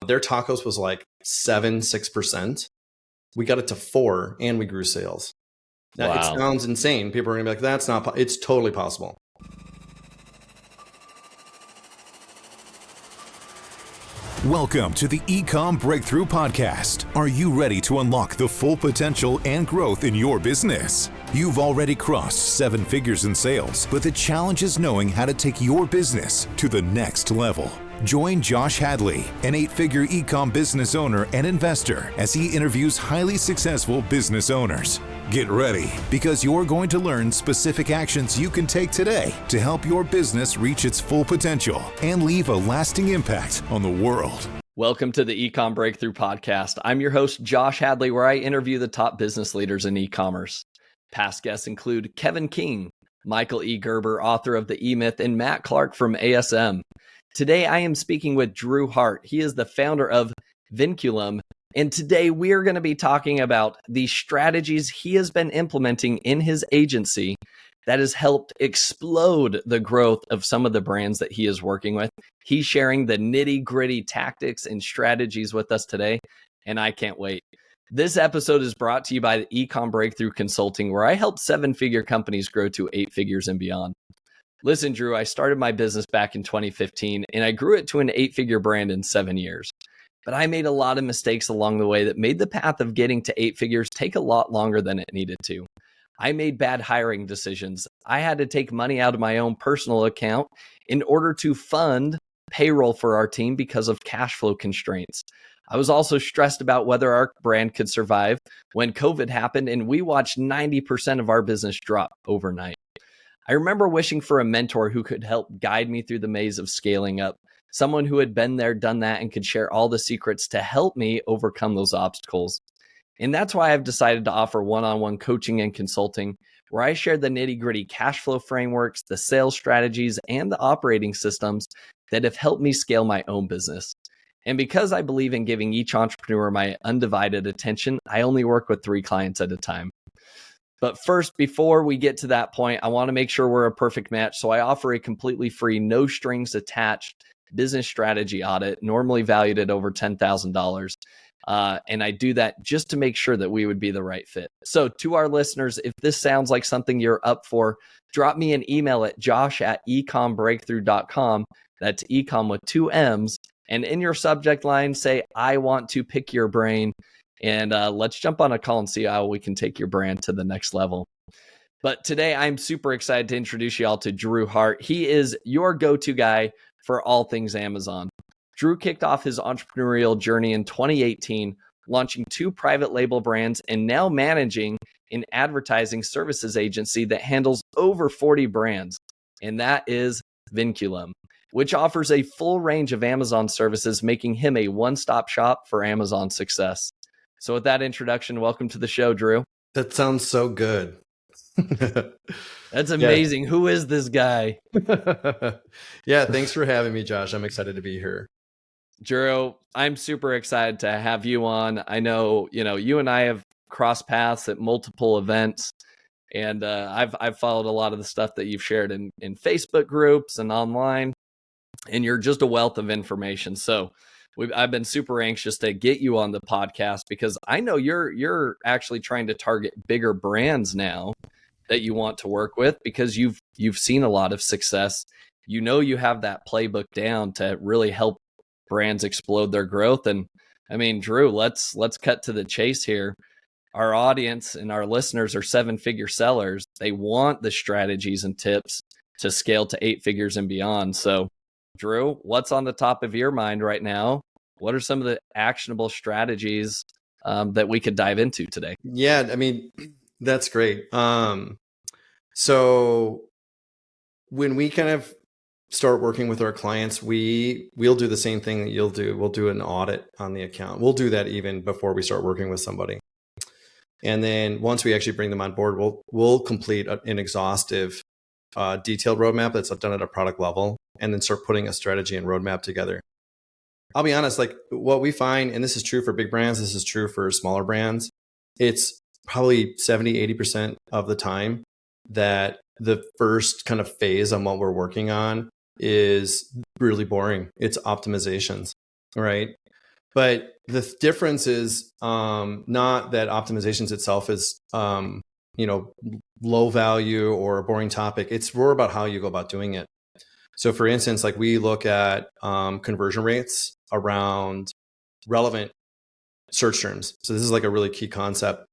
Their tacos was like 6%. We got it to 4 and we grew sales. Now, it sounds insane. People are going to be like, that's not, it's totally possible. Welcome to the Ecomm Breakthrough Podcast. Are you ready to unlock the full potential and growth in your business? You've already crossed 7 figures in sales, but the challenge is knowing how to take your business to the next level. Join Josh Hadley, an 8-figure Ecomm business owner and investor, as he interviews highly successful business owners. Get ready, because you're going to learn specific actions you can take today to help your business reach its full potential and leave a lasting impact on the world. Welcome to the Ecomm Breakthrough Podcast. I'm your host, Josh Hadley, where I interview the top business leaders in e-commerce. Past guests include Kevin King, Michael E. Gerber, author of The E-Myth, and Matt Clark from ASM. Today, I am speaking with Drew Hart. He is the founder of Vinculum. And today we are going to be talking about the strategies he has been implementing in his agency that has helped explode the growth of some of the brands that he is working with. He's sharing the nitty-gritty tactics and strategies with us today, and I can't wait. This episode is brought to you by the Ecomm Breakthrough Consulting, where I help 7-figure companies grow to 8 figures and beyond. Listen, Drew, I started my business back in 2015, and I grew it to an 8-figure brand in 7 years. But I made a lot of mistakes along the way that made the path of getting to 8 figures take a lot longer than it needed to. I made bad hiring decisions. I had to take money out of my own personal account in order to fund payroll for our team because of cash flow constraints. I was also stressed about whether our brand could survive when COVID happened, and we watched 90% of our business drop overnight. I remember wishing for a mentor who could help guide me through the maze of scaling up, someone who had been there, done that, and could share all the secrets to help me overcome those obstacles. And that's why I've decided to offer one-on-one coaching and consulting, where I share the nitty-gritty cash flow frameworks, the sales strategies, and the operating systems that have helped me scale my own business. And because I believe in giving each entrepreneur my undivided attention, I only work with 3 clients at a time. But first, before we get to that point, I want to make sure we're a perfect match. So I offer a completely free, no strings attached business strategy audit, normally valued at over $10,000. And I do that just to make sure that we would be the right fit. So to our listeners, if this sounds like something you're up for, drop me an email at josh@ecommbreakthrough.com. That's Ecomm with 2 M's. And in your subject line, say, I want to pick your brain. And let's jump on a call and see how we can take your brand to the next level. But today, I'm super excited to introduce you all to Drew Hart. He is your go-to guy for all things Amazon. Drew kicked off his entrepreneurial journey in 2018, launching 2 private label brands and now managing an advertising services agency that handles over 40 brands. And that is Vinculum, which offers a full range of Amazon services, making him a one-stop shop for Amazon success. So with that introduction, welcome to the show, Drew. That sounds so good. That's amazing. Yeah. Who is this guy? Yeah, thanks for having me, Josh. I'm excited to be here. Drew, I'm super excited to have you on. I know, you and I have crossed paths at multiple events, and I've followed a lot of the stuff that you've shared in Facebook groups and online, and you're just a wealth of information. So I've been super anxious to get you on the podcast because I know you're actually trying to target bigger brands now that you want to work with because you've seen a lot of success. You have that playbook down to really help brands explode their growth. And I mean, Drew, let's cut to the chase here. Our audience and our listeners are 7-figure sellers. They want the strategies and tips to scale to 8 figures and beyond. So Drew, what's on the top of your mind right now? What are some of the actionable strategies that we could dive into today? Yeah, I mean, that's great. So when we kind of start working with our clients, we'll do the same thing that you'll do. We'll do an audit on the account. We'll do that even before we start working with somebody. And then once we actually bring them on board, we'll complete an exhaustive, detailed roadmap that's done at a product level, and then start putting a strategy and roadmap together. I'll be honest, like what we find, and this is true for big brands, this is true for smaller brands, it's probably 70-80% of the time that the first kind of phase on what we're working on is really boring. It's optimizations, right? But the difference is not that optimizations itself is, low value or a boring topic. It's more about how you go about doing it. So for instance, like we look at conversion rates around relevant search terms. So this is like a really key concept.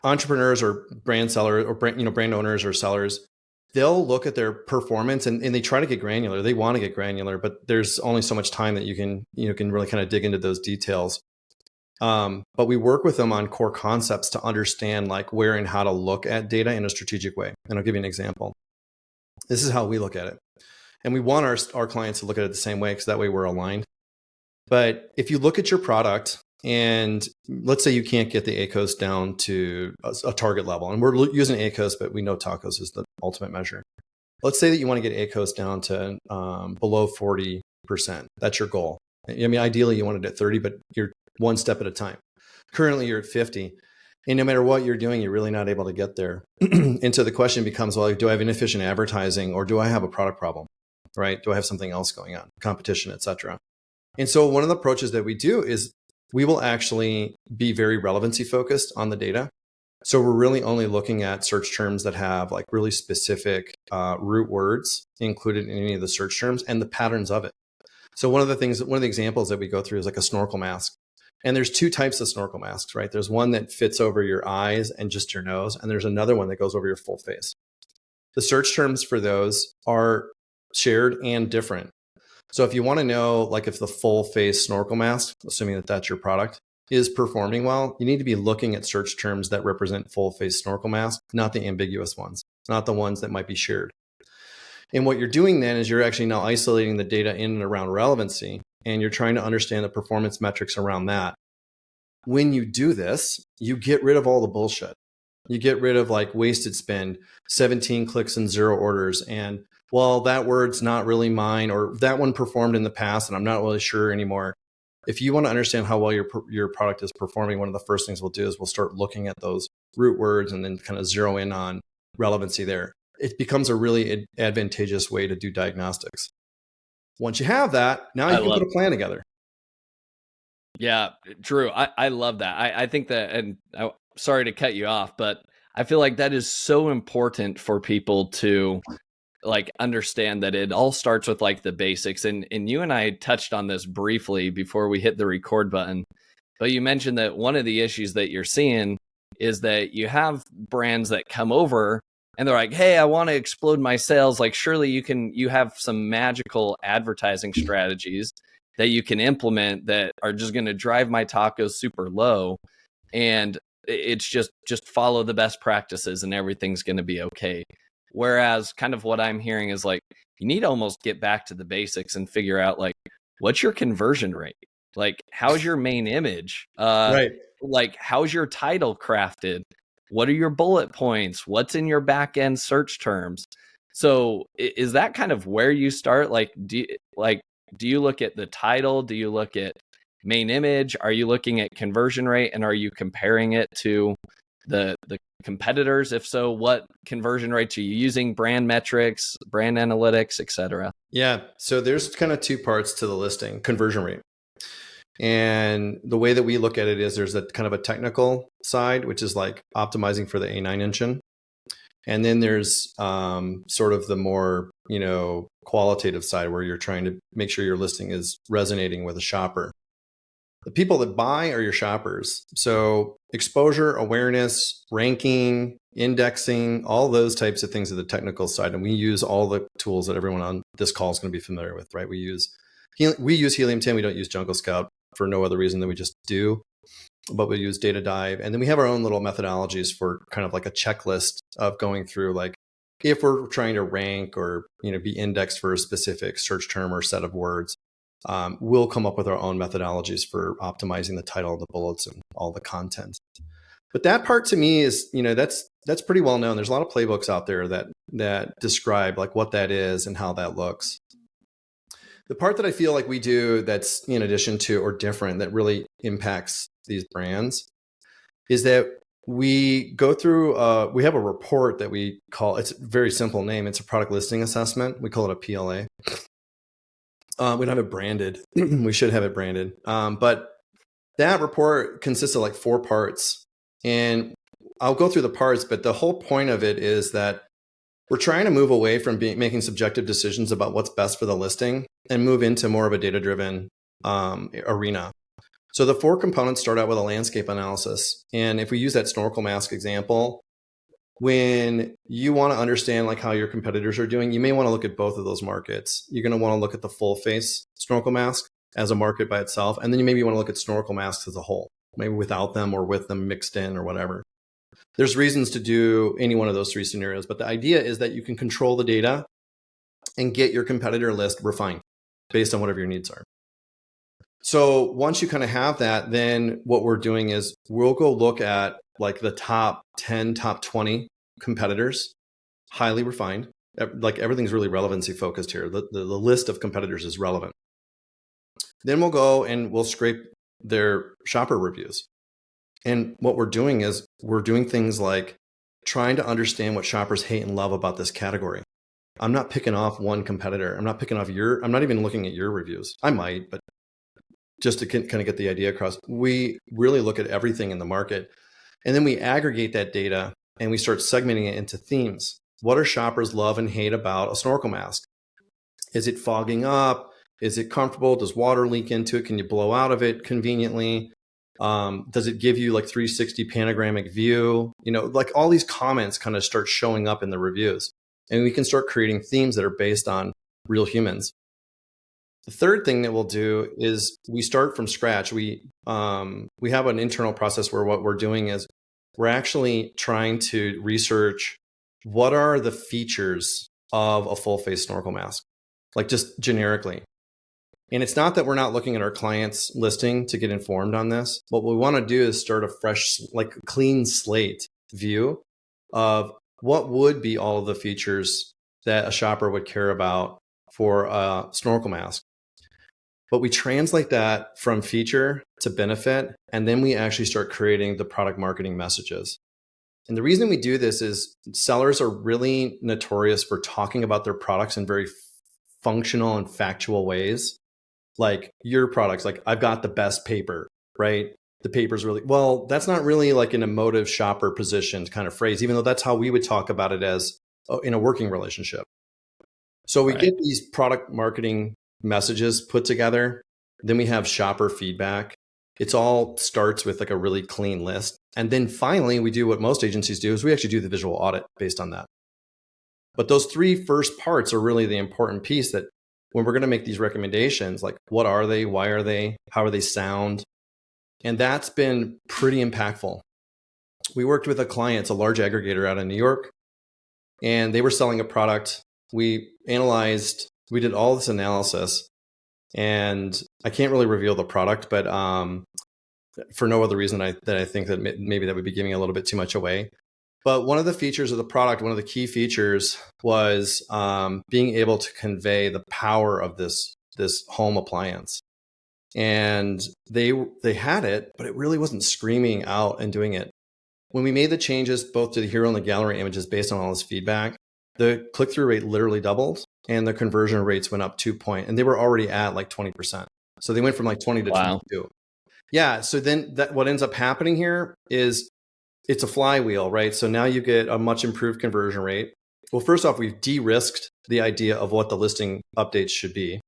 Entrepreneurs or brand sellers or brand owners or sellers, they'll look at their performance and they try to get granular. They want to get granular, but there's only so much time that you can really kind of dig into those details. But we work with them on core concepts to understand like where and how to look at data in a strategic way. And I'll give you an example. This is how we look at it. And we want our clients to look at it the same way because that way we're aligned. But if you look at your product and let's say you can't get the ACOS down to a target level, and we're using ACOS, but we know TACOS is the ultimate measure. Let's say that you want to get ACOS down to below 40%. That's your goal. I mean, ideally you want it at 30, but you're one step at a time. Currently you're at 50. And no matter what you're doing, you're really not able to get there. And so the question becomes, well, do I have inefficient advertising or do I have a product problem, right? Do I have something else going on, competition, et cetera? And so one of the approaches that we do is we will actually be very relevancy focused on the data. So we're really only looking at search terms that have like really specific root words included in any of the search terms and the patterns of it. So one of the examples that we go through is like a snorkel mask. And there's two types of snorkel masks, right? There's one that fits over your eyes and just your nose. And there's another one that goes over your full face. The search terms for those are shared and different. So if you want to know, like if the full face snorkel mask, assuming that that's your product, is performing well, you need to be looking at search terms that represent full face snorkel mask, not the ambiguous ones, not the ones that might be shared. And what you're doing then is you're actually now isolating the data in and around relevancy, and you're trying to understand the performance metrics around that. When you do this, you get rid of all the bullshit. You get rid of like wasted spend, 17 clicks and 0 orders, and well, that word's not really mine, or that one performed in the past and I'm not really sure anymore. If you want to understand how well your product is performing, one of the first things we'll do is we'll start looking at those root words and then kind of zero in on relevancy there. It becomes a really advantageous way to do diagnostics. Once you have that, now you can put a plan together. Yeah, Drew, I love that. I think that, and sorry to cut you off, but I feel like that is so important for people to like understand that it all starts with like the basics. And you and I touched on this briefly before we hit the record button, but you mentioned that one of the issues that you're seeing is that you have brands that come over and they're like, hey, I want to explode my sales. Like, surely you have some magical advertising strategies that you can implement that are just going to drive my tacos super low. And it's just follow the best practices and everything's going to be okay. Whereas kind of what I'm hearing is like, you need to almost get back to the basics and figure out like, what's your conversion rate? Like, how's your main image? Right. Like, how's your title crafted? What are your bullet points? What's in your back end search terms? So is that kind of where you start? Like, do you look at the title? Do you look at main image? Are you looking at conversion rate? And are you comparing it to the competitors? If so, what conversion rates are you using? Brand metrics, brand analytics, et cetera? Yeah. So there's kind of two parts to the listing: conversion rate. And the way that we look at it is there's a kind of a technical side, which is like optimizing for the A9 engine. And then there's sort of the more, qualitative side where you're trying to make sure your listing is resonating with a shopper. The people that buy are your shoppers. So exposure, awareness, ranking, indexing, all those types of things are the technical side. And we use all the tools that everyone on this call is going to be familiar with, right? We use Helium 10. We don't use Jungle Scout for no other reason than we just do. But we use Data Dive. And then we have our own little methodologies for kind of like a checklist of going through, like, if we're trying to rank or, be indexed for a specific search term or set of words, we'll come up with our own methodologies for optimizing the title, the bullets, and all the content. But that part to me is, that's pretty well known. There's a lot of playbooks out there that describe like what that is and how that looks. The part that I feel like we do that's in addition to or different that really impacts these brands is that we go through, we have a report that we call, it's a very simple name. It's a product listing assessment. We call it a PLA. We don't have it branded. We should have it branded. But that report consists of like 4 parts. And I'll go through the parts, but the whole point of it is that we're trying to move away from making subjective decisions about what's best for the listing and move into more of a data-driven arena. So the 4 components start out with a landscape analysis. And if we use that snorkel mask example, when you want to understand like how your competitors are doing, you may want to look at both of those markets. You're going to want to look at the full face snorkel mask as a market by itself. And then you maybe want to look at snorkel masks as a whole, maybe without them or with them mixed in or whatever. There's reasons to do any one of those 3 scenarios, but the idea is that you can control the data and get your competitor list refined based on whatever your needs are. So once you kind of have that, then what we're doing is we'll go look at like the top 10, top 20 competitors, highly refined. Like everything's really relevancy focused here. The list of competitors is relevant. Then we'll go and we'll scrape their shopper reviews. And what we're doing is we're doing things like trying to understand what shoppers hate and love about this category. I'm not picking off one competitor. I'm not even looking at your reviews. I might, but just to kind of get the idea across, we really look at everything in the market. And then we aggregate that data and we start segmenting it into themes. What do shoppers love and hate about a snorkel mask? Is it fogging up? Is it comfortable? Does water leak into it? Can you blow out of it conveniently? Does it give you like 360 panoramic view? Like all these comments kind of start showing up in the reviews. And we can start creating themes that are based on real humans. The third thing that we'll do is we start from scratch. We have an internal process where what we're doing is we're actually trying to research what are the features of a full face snorkel mask, like just generically. And it's not that we're not looking at our clients' listing to get informed on this. What we want to do is start a fresh, like clean slate view of what would be all of the features that a shopper would care about for a snorkel mask. But we translate that from feature to benefit, and then we actually start creating the product marketing messages. And the reason we do this is sellers are really notorious for talking about their products in very functional and factual ways. Like your products, like I've got the best paper, right? The paper's really, well, that's not really like an emotive shopper positioned kind of phrase, even though that's how we would talk about it as in a working relationship. So we get these product marketing messages put together. Then we have shopper feedback. It's all starts with like a really clean list. And then finally, we do what most agencies do is we actually do the visual audit based on that. But those 3 first parts are really the important piece that when we're going to make these recommendations, like what are they? Why are they? How are they sound? And that's been pretty impactful. We worked with a client, it's a large aggregator out of New York, and they were selling a product. We did all this analysis, and I can't really reveal the product, but for no other reason that I think that maybe that would be giving a little bit too much away. But one of the features of the product, one of the key features was being able to convey the power of this home appliance. And they had it, but it really wasn't screaming out and doing it. When we made the changes both to the hero and the gallery images based on all this feedback, the click-through rate literally doubled and the conversion rates went up 2 points, and they were already at like 20%. So they went from like 20 to 22. Yeah. So then what ends up happening here is it's a flywheel, right? So now you get a much improved conversion rate. Well, first off, we've de-risked the idea of what the listing updates should be.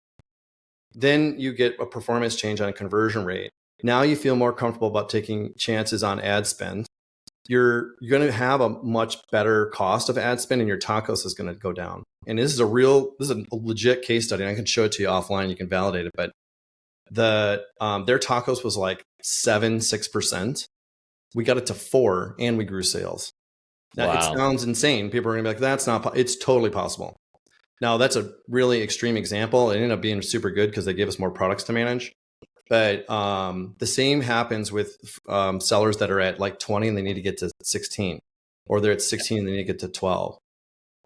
Then you get a performance change on conversion rate. Now you feel more comfortable about taking chances on ad spend. You're going to have a much better cost of ad spend, and your tacos is going to go down. And this is a legit case study. And I can show it to you offline. You can validate it. But their tacos was like 6%. We got it to 4%, and we grew sales. Now, It sounds insane. People are going to be like, that's not, it's totally possible. Now, that's a really extreme example. It ended up being super good because they gave us more products to manage. But the same happens with sellers that are at like 20 and they need to get to 16, or they're at 16 and they need to get to 12.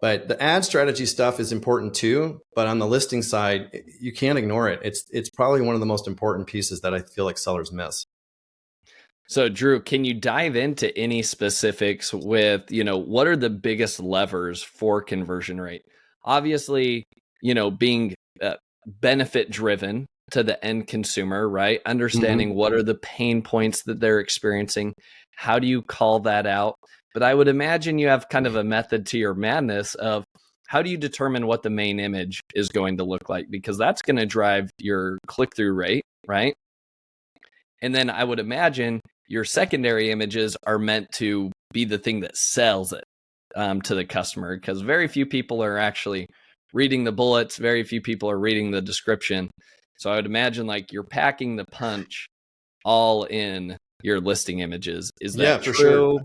But the ad strategy stuff is important too. But on the listing side, you can't ignore it. It's probably one of the most important pieces that I feel like sellers miss. So Drew, can you dive into any specifics with, what are the biggest levers for conversion rate? Obviously, being benefit driven to the end consumer, right? Understanding what are the pain points that they're experiencing. How do you call that out? But I would imagine you have kind of a method to your madness of how do you determine what the main image is going to look like? Because that's going to drive your click-through rate, right? And then I would imagine your secondary images are meant to be the thing that sells it to the customer, because very few people are actually reading the bullets. Very few people are reading the description. So I would imagine like you're packing the punch all in your listing images. Is that for true? sure.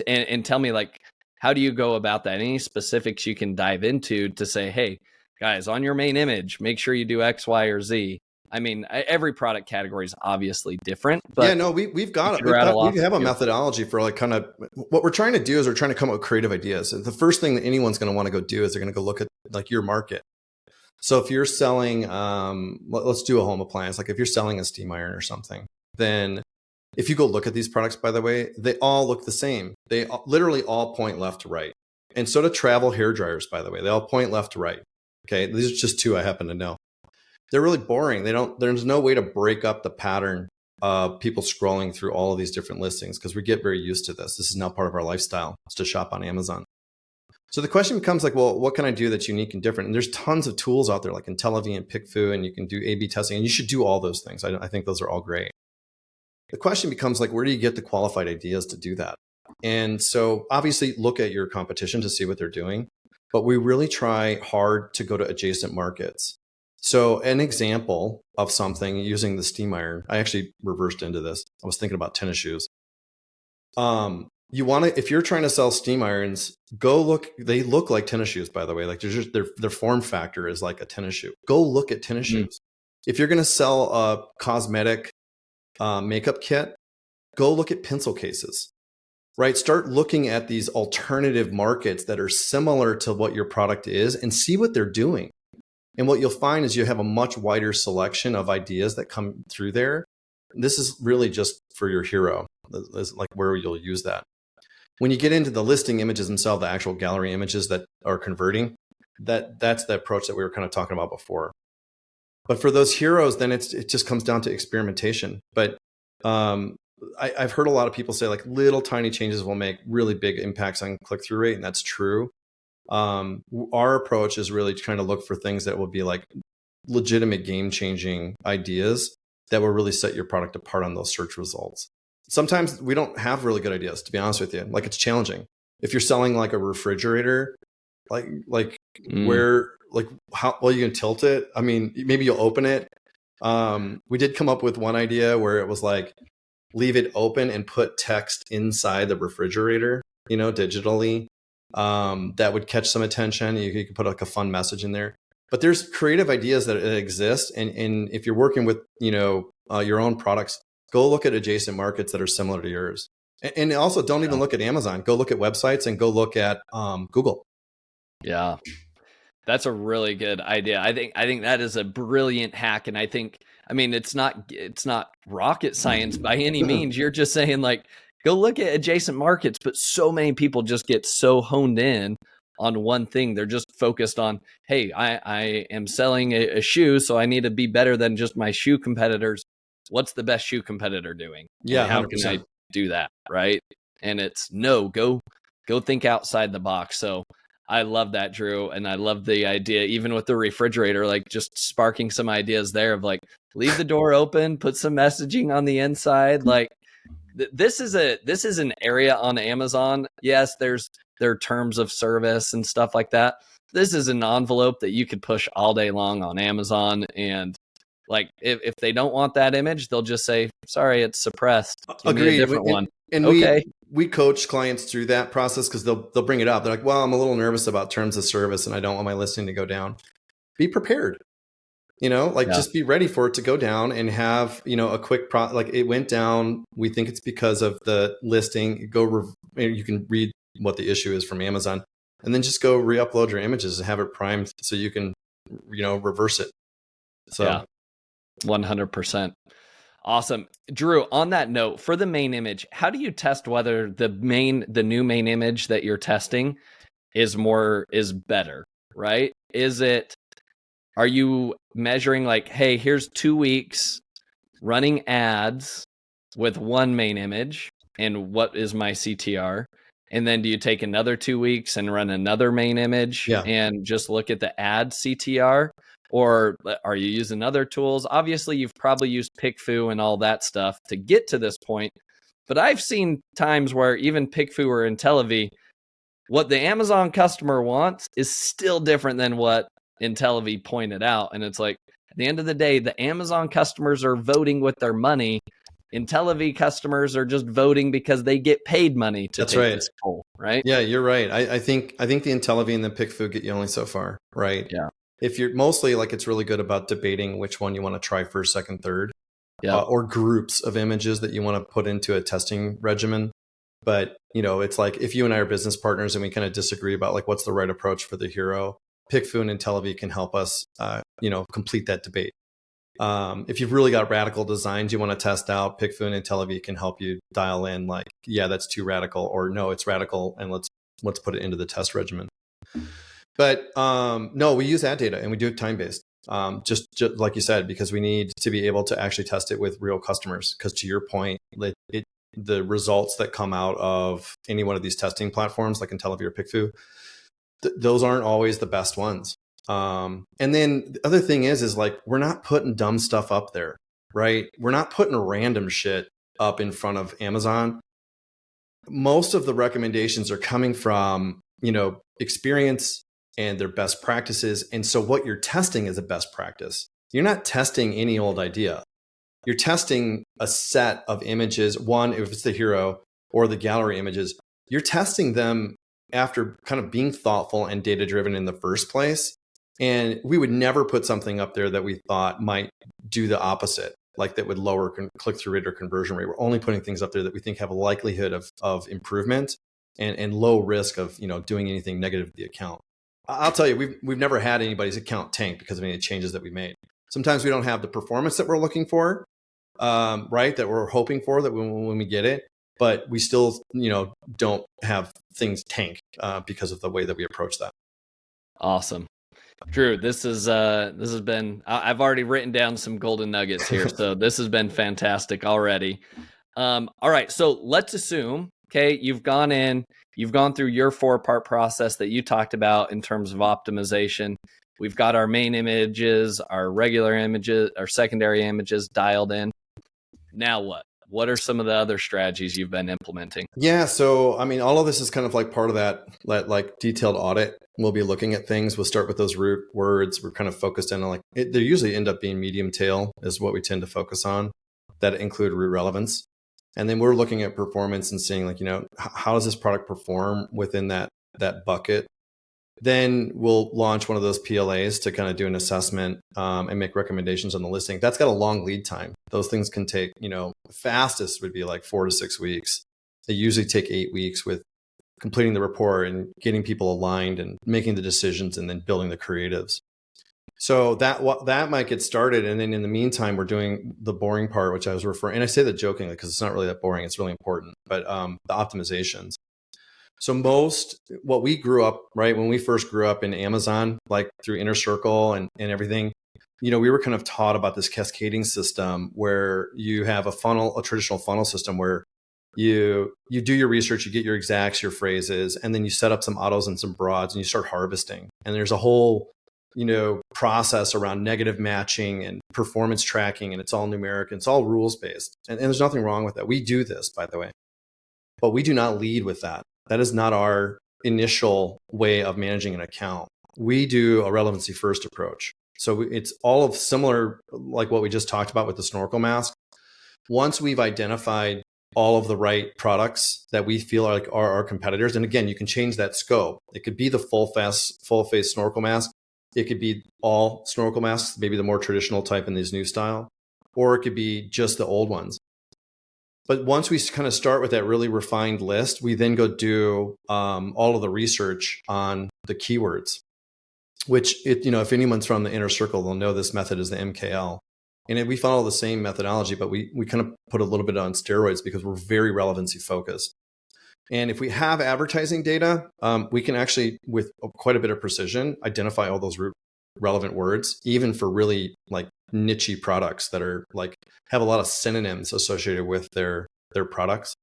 And tell me, like, how do you go about that? Any specifics you can dive into to say, hey, guys, on your main image, make sure you do X, Y, or Z. I mean, every product category is obviously different, but yeah, no, we have a methodology for like kind of what we're trying to do is we're trying to come up with creative ideas. And the first thing that anyone's going to want to go do is they're going to go look at like your market. So if you're selling, let's do a home appliance. Like if you're selling a steam iron or something, then if you go look at these products, by the way, they all look the same. They literally all point left to right. And so do travel hair dryers, by the way. They all point left to right. Okay, these are just two I happen to know. They're really boring. There's no way to break up the pattern of people scrolling through all of these different listings because we get very used to this. This is now part of our lifestyle. It's to shop on Amazon. So the question becomes like, well, what can I do that's unique and different? And there's tons of tools out there like IntelliV and PickFu, and you can do A/B testing, and you should do all those things. I think those are all great. The question becomes like, where do you get the qualified ideas to do that? And so obviously look at your competition to see what they're doing, but we really try hard to go to adjacent markets. So an example of something using the steam iron, I actually reversed into this. I was thinking about tennis shoes. You want to, if you're trying to sell steam irons, go look. They look like tennis shoes, by the way. Like their form factor is like a tennis shoe. Go look at tennis shoes. If you're going to sell a cosmetic makeup kit, go look at pencil cases. Right? Start looking at these alternative markets that are similar to what your product is and see what they're doing. And what you'll find is you have a much wider selection of ideas that come through there. This is really just for your hero, like where you'll use that. When you get into the listing images themselves, the actual gallery images that are converting, that's the approach that we were kind of talking about before. But for those heroes, then it just comes down to experimentation. But I've heard a lot of people say like little tiny changes will make really big impacts on click-through rate, and that's true. Our approach is really trying to look for things that will be like legitimate game-changing ideas that will really set your product apart on those search results. Sometimes we don't have really good ideas, to be honest with you. Like it's challenging. If you're selling like a refrigerator, where, like how well you can tilt it. I mean, maybe you'll open it. We did come up with one idea where it was like, leave it open and put text inside the refrigerator, digitally. That would catch some attention. You could put like a fun message in there. But there's creative ideas that exist, and if you're working with your own products, go look at adjacent markets that are similar to yours. And also, don't even look at Amazon. Go look at websites and go look at Google. Yeah, that's a really good idea. I think that is a brilliant hack, and I mean, it's not rocket science by any means. You're just saying like, go look at adjacent markets, but so many people just get so honed in on one thing. They're just focused on, hey, I am selling a shoe, so I need to be better than just my shoe competitors. What's the best shoe competitor doing? Yeah, and how 100%. Can I do that, right? And it's go think outside the box. So I love that, Drew, and I love the idea, even with the refrigerator, like just sparking some ideas there of like, leave the door open, put some messaging on the inside, like. This is an area on Amazon. Yes, there are terms of service and stuff like that. This is an envelope that you could push all day long on Amazon, and like if they don't want that image, they'll just say, "Sorry, it's suppressed. Give me a different one." And okay. we coach clients through that process because they'll bring it up. They're like, "Well, I'm a little nervous about terms of service, and I don't want my listing to go down." Be prepared. Just be ready for it to go down and have, a quick like it went down. We think it's because of the listing. You can read what the issue is from Amazon, and then just go re-upload your images and have it primed so you can, reverse it. So 100%. Awesome. Drew, on that note, for the main image, how do you test whether the new main image that you're testing is better, right? Is it are you measuring like, hey, here's 2 weeks running ads with one main image, and what is my CTR? And then do you take another 2 weeks and run another main image Yeah. and just look at the ad CTR? Or are you using other tools? Obviously, you've probably used PickFu and all that stuff to get to this point. But I've seen times where even PickFu or IntelliV, what the Amazon customer wants is still different than what IntelliV pointed out. And it's like, at the end of the day, the Amazon customers are voting with their money. IntelliV customers are just voting because they get paid money to That's take right. this poll, right? Yeah, you're right. I think the IntelliV and the PickFu get you only so far, right? Yeah. If you're mostly like, it's really good about debating which one you want to try first, second, third, Yeah. or groups of images that you want to put into a testing regimen. But, it's like if you and I are business partners and we kind of disagree about like what's the right approach for the hero, PickFu and IntelliV can help us, complete that debate. If you've really got radical designs you want to test out, PickFu and IntelliV can help you dial in like, yeah, that's too radical, or no, it's radical, and let's put it into the test regimen. But no, we use ad data and we do it time-based. Just like you said, because we need to be able to actually test it with real customers. Because to your point, the results that come out of any one of these testing platforms like IntelliV or PickFu, those aren't always the best ones. And then the other thing is like, we're not putting dumb stuff up there, right? We're not putting random shit up in front of Amazon. Most of the recommendations are coming from, experience and their best practices. And so what you're testing is a best practice. You're not testing any old idea. You're testing a set of images. One, if it's the hero or the gallery images, you're testing them after kind of being thoughtful and data driven in the first place. And we would never put something up there that we thought might do the opposite, like that would lower click-through rate or conversion rate. We're only putting things up there that we think have a likelihood of improvement and low risk of doing anything negative to the account. I'll tell you, we've never had anybody's account tank because of any changes that we made. Sometimes we don't have the performance that we're looking for, right? That we're hoping for that when we get it, but we still don't have things tank because of the way that we approach that. Awesome. Drew, this has been, I've already written down some golden nuggets here. So this has been fantastic already. All right. So let's assume, okay, you've gone through your 4-part process that you talked about in terms of optimization. We've got our main images, our regular images, our secondary images dialed in. Now what? What are some of the other strategies you've been implementing? Yeah. So, I mean, all of this is kind of like part of that like detailed audit. We'll be looking at things. We'll start with those root words. We're kind of focused in on they usually end up being medium tail is what we tend to focus on, that include root relevance. And then we're looking at performance and seeing like, how does this product perform within that bucket? Then we'll launch one of those PLAs to kind of do an assessment and make recommendations on the listing. That's got a long lead time. Those things can take, fastest would be like 4 to 6 weeks. They usually take 8 weeks with completing the report and getting people aligned and making the decisions and then building the creatives. So that might get started. And then in the meantime, we're doing the boring part, which I was referring, and I say that jokingly because it's not really that boring. It's really important, but the optimizations. So what we grew up, right, when we first grew up in Amazon, like through Inner Circle and everything, we were kind of taught about this cascading system where you have a traditional funnel system where you do your research, you get your exacts, your phrases, and then you set up some autos and some broads and you start harvesting. And there's a whole, process around negative matching and performance tracking, and it's all numeric, and it's all rules based. And there's nothing wrong with that. We do this, by the way, but we do not lead with that. That is not our initial way of managing an account. We do a relevancy first approach. So it's all of similar, like what we just talked about with the snorkel mask. Once we've identified all of the right products that we feel are our competitors, and again, you can change that scope. It could be the full face snorkel mask. It could be all snorkel masks, maybe the more traditional type in these new style, or it could be just the old ones. But once we kind of start with that really refined list, we then go do all of the research on the keywords, which if anyone's from the Inner Circle, they'll know this method is the MKL. And we follow the same methodology, but we kind of put a little bit on steroids because we're very relevancy focused. And if we have advertising data, we can actually, with quite a bit of precision, identify all those root relevant words, even for really like niche products that are like have a lot of synonyms associated with their products.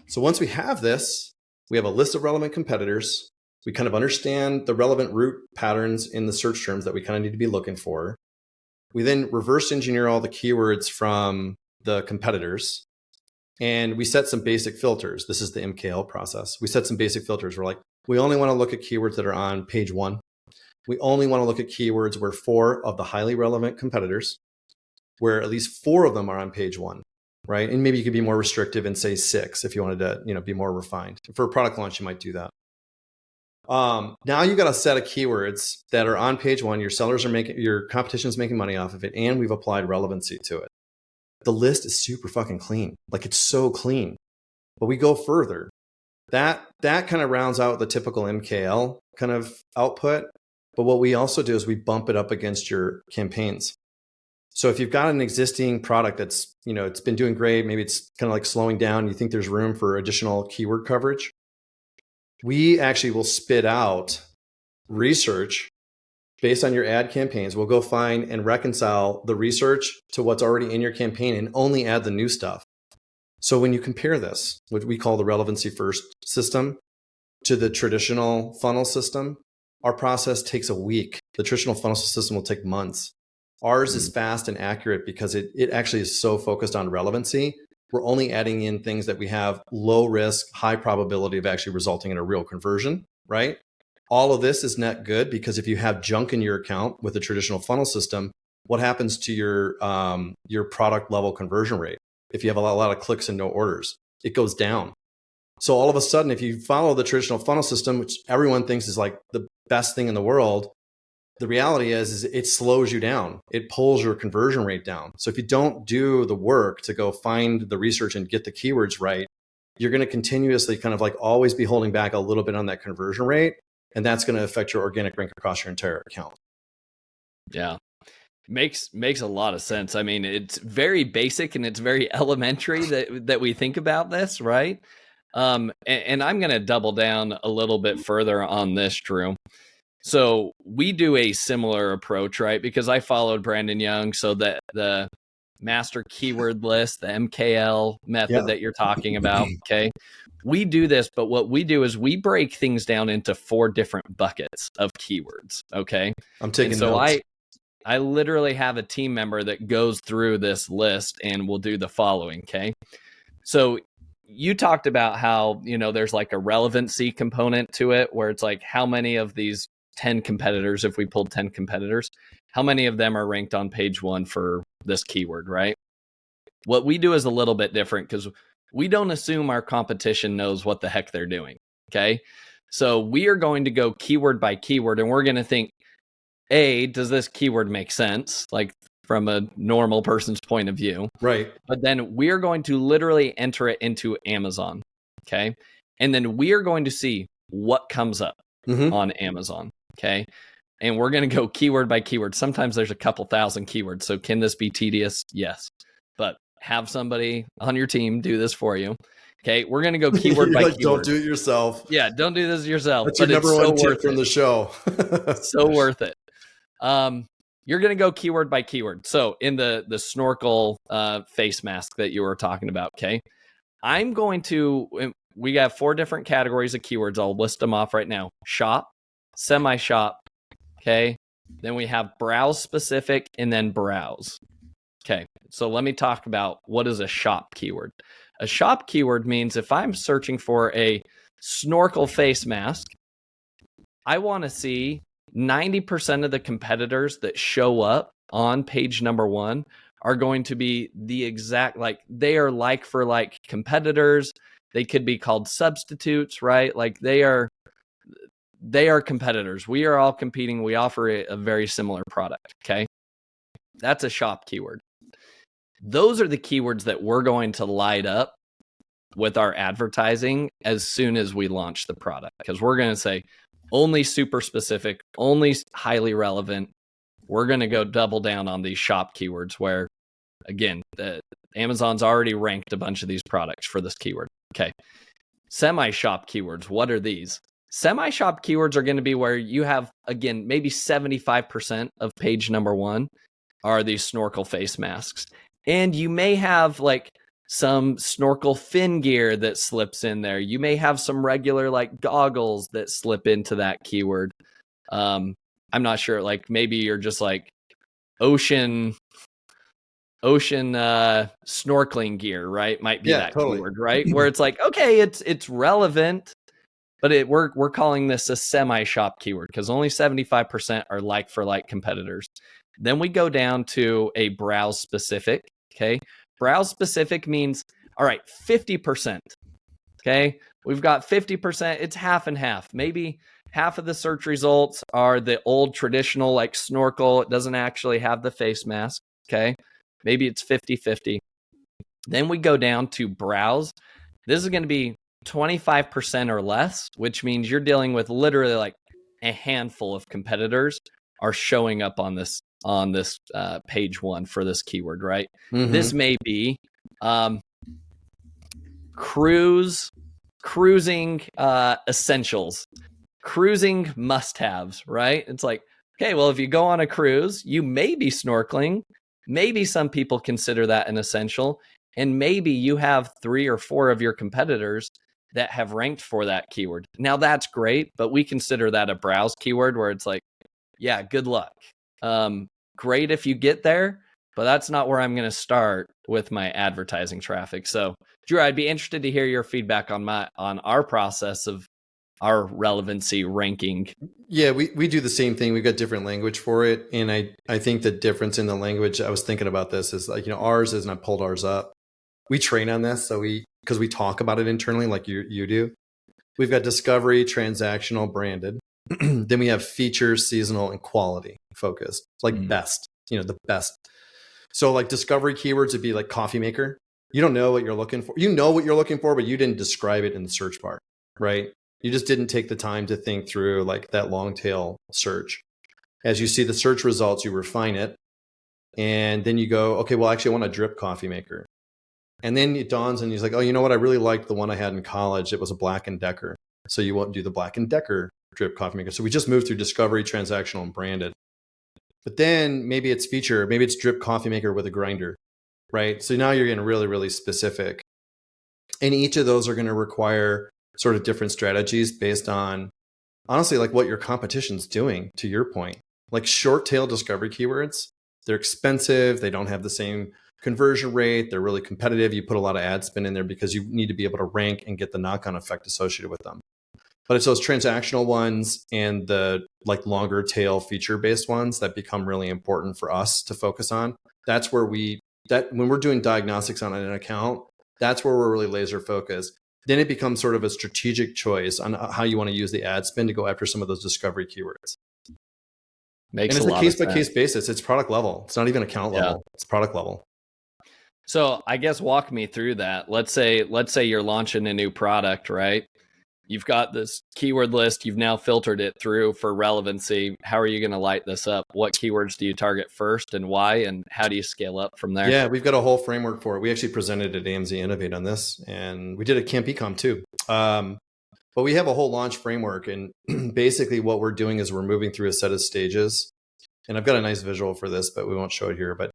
So once we have this, we have a list of relevant competitors. We kind of understand the relevant root patterns in the search terms that we kind of need to be looking for. We then reverse engineer all the keywords from the competitors, and we set some basic filters. This is the MKL process. We set some basic filters. We're like, we only want to look at keywords that are on page 1. We only want to look at keywords where 4 of the highly relevant competitors, where at least 4 of them are on page 1, right? And maybe you could be more restrictive and say 6 if you wanted to, be more refined. For a product launch, you might do that. Now you got a set of keywords that are on page 1. Your sellers are making, your competition is making money off of it, and we've applied relevancy to it. The list is super fucking clean. Like, it's so clean. But we go further. That kind of rounds out the typical MKL kind of output. But what we also do is we bump it up against your campaigns. So if you've got an existing product that's, it's been doing great, maybe it's kind of like slowing down, you think there's room for additional keyword coverage, we actually will spit out research based on your ad campaigns. We'll go find and reconcile the research to what's already in your campaign and only add the new stuff. So when you compare this, what we call the relevancy-first system, to the traditional funnel system, our process takes a week. The traditional funnel system will take months. Ours is fast and accurate because it actually is so focused on relevancy. We're only adding in things that we have low risk, high probability of actually resulting in a real conversion, right? All of this is net good, because if you have junk in your account with a traditional funnel system, what happens to your product level conversion rate? If you have a lot of clicks and no orders, it goes down. So all of a sudden, if you follow the traditional funnel system, which everyone thinks is like the best thing in the world, the reality is it slows you down. It pulls your conversion rate down. So if you don't do the work to go find the research and get the keywords right, you're going to continuously kind of like always be holding back a little bit on that conversion rate. And that's going to affect your organic rank across your entire account. Yeah. Makes a lot of sense. I mean, it's very basic and it's very elementary that we think about this, right? And I'm going to double down a little bit further on this, Drew. So we do a similar approach, right? Because I followed Brandon Young, so that the master keyword list, the MKL method that you're talking about, okay? We do this, but what we do is we break things down into 4 different buckets of keywords, okay? I'm taking notes. I literally have a team member that goes through this list and will do the following, okay? So you talked about how, there's like a relevancy component to it, where it's like, how many of these 10 competitors, if we pulled 10 competitors, how many of them are ranked on page 1 for this keyword, right? What we do is a little bit different, because we don't assume our competition knows what the heck they're doing, okay? So we are going to go keyword by keyword, and we're going to think, A, does this keyword make sense? Like from a normal person's point of view. Right. But then we're going to literally enter it into Amazon, okay? And then we are going to see what comes up on Amazon, okay? And we're going to go keyword by keyword. Sometimes there's a couple thousand keywords. So can this be tedious? Yes. But have somebody on your team do this for you. Okay, we're going to go keyword by keyword. Don't do it yourself. Yeah, don't do this yourself. That's your number one tip from the show. So worth it. You're going to go keyword by keyword. So in the snorkel face mask that you were talking about, okay, we got 4 different categories of keywords. I'll list them off right now. Shop, semi-shop, okay? Then we have browse specific, and then browse. Okay, so let me talk about what is a shop keyword. A shop keyword means if I'm searching for a snorkel face mask, I want to see 90% of the competitors that show up on page number 1 are going to be the exact, like they are like for like competitors. They could be called substitutes, right? Like they are competitors. We are all competing. We offer a very similar product, okay? That's a shop keyword. Those are the keywords that we're going to light up with our advertising as soon as we launch the product, because we're going to say only super specific, only highly relevant. We're going to go double down on these shop keywords where, again, Amazon's already ranked a bunch of these products for this keyword. Okay. Semi-shop keywords, what are these? Semi-shop keywords are going to be where you have, again, maybe 75% of page number 1 are these snorkel face masks. And you may have like some snorkel fin gear that slips in there. You may have some regular like goggles that slip into that keyword. I'm not sure, like maybe you're just like ocean snorkeling gear, right? Might be that totally. keyword, right? Where it's like, okay, it's relevant, but we're calling this a semi-shop keyword because only 75% are like for like competitors. Then we go down to a browse specific. Okay. Browse specific means, all right, 50%. Okay. We've got 50%. It's half and half. Maybe half of the search results are the old traditional like snorkel. It doesn't actually have the face mask. Okay. Maybe it's 50-50. Then we go down to browse. This is going to be 25% or less, which means you're dealing with literally like a handful of competitors are showing up on this page 1 for this keyword, right? Mm-hmm. This may be cruising essentials, cruising must-haves, right? It's like, okay, well, if you go on a cruise, you may be snorkeling. Maybe some people consider that an essential, and maybe you have 3 or 4 of your competitors that have ranked for that keyword. Now that's great, but we consider that a browse keyword where it's like, yeah, good luck. Great if you get there, but that's not where I'm going to start with my advertising traffic. So, Drew, I'd be interested to hear your feedback on our process of our relevancy ranking. Yeah, we do the same thing. We've got different language for it. And I think the difference in the language, I was thinking about this, is like, ours is, and I pulled ours up. We train on this. So because we talk about it internally like you do. We've got discovery, transactional, branded. Then we have features, seasonal, and quality focused, like best, the best. So like discovery keywords would be like coffee maker. You don't know what you're looking for. You know what you're looking for, but you didn't describe it in the search bar, right? You just didn't take the time to think through like that long tail search. As you see the search results, you refine it. And then you go, okay, well, actually I want a drip coffee maker. And then it dawns on you, like, oh, you know what? I really liked the one I had in college. It was a Black & Decker. So you won't do the Black & Decker drip coffee maker. So we just moved through discovery, transactional, and branded. But then maybe it's feature, maybe it's drip coffee maker with a grinder, right? So now you're getting really, really specific. And each of those are going to require sort of different strategies based on, honestly, like what your competition's doing, to your point. Like short tail discovery keywords, they're expensive. They don't have the same conversion rate. They're really competitive. You put a lot of ad spend in there because you need to be able to rank and get the knock-on effect associated with them. But it's those transactional ones and the like longer tail feature-based ones that become really important for us to focus on. That's where when we're doing diagnostics on an account, that's where we're really laser focused. Then it becomes sort of a strategic choice on how you want to use the ad spend to go after some of those discovery keywords. Makes and it's a a case-by-case basis. It's product level. It's not even account level. It's product level. So I guess walk me through that. Let's say you're launching a new product, right? You've got this keyword list. You've now filtered it through for relevancy. How are you going to light this up? What keywords do you target first and why? And how do you scale up from there? Yeah, we've got a whole framework for it. We actually presented at AMZ Innovate on this, and we did at Camp Ecomm too. But we have a whole launch framework. And basically what we're doing is we're moving through a set of stages. And I've got a nice visual for this, but we won't show it here. But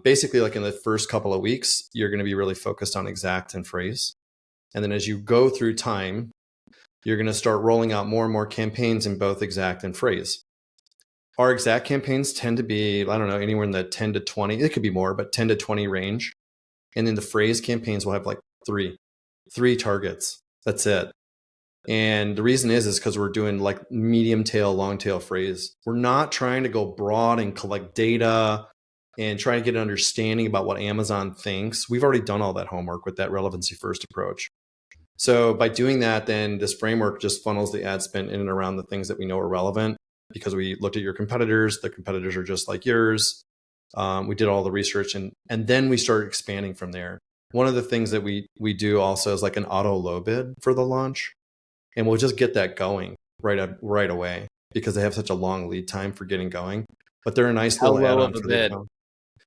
basically, like in the first couple of weeks, you're going to be really focused on exact and phrase. And then as you go through time, you're going to start rolling out more and more campaigns in both exact and phrase. Our exact campaigns tend to be, I don't know, anywhere in the 10 to 20. It could be more, but 10 to 20 range. And then the phrase campaigns will have like three targets. That's it. And the reason is because we're doing like medium tail, long tail phrase. We're not trying to go broad and collect data and try to get an understanding about what Amazon thinks. We've already done all that homework with that relevancy first approach. So by doing that, then this framework just funnels the ad spend in and around the things that we know are relevant because we looked at your competitors. The competitors are just like yours. We did all the research and then we started expanding from there. One of the things that we do also is like an auto low bid for the launch. And we'll just get that going right away because they have such a long lead time for getting going. But they're a nice little add-on for the account.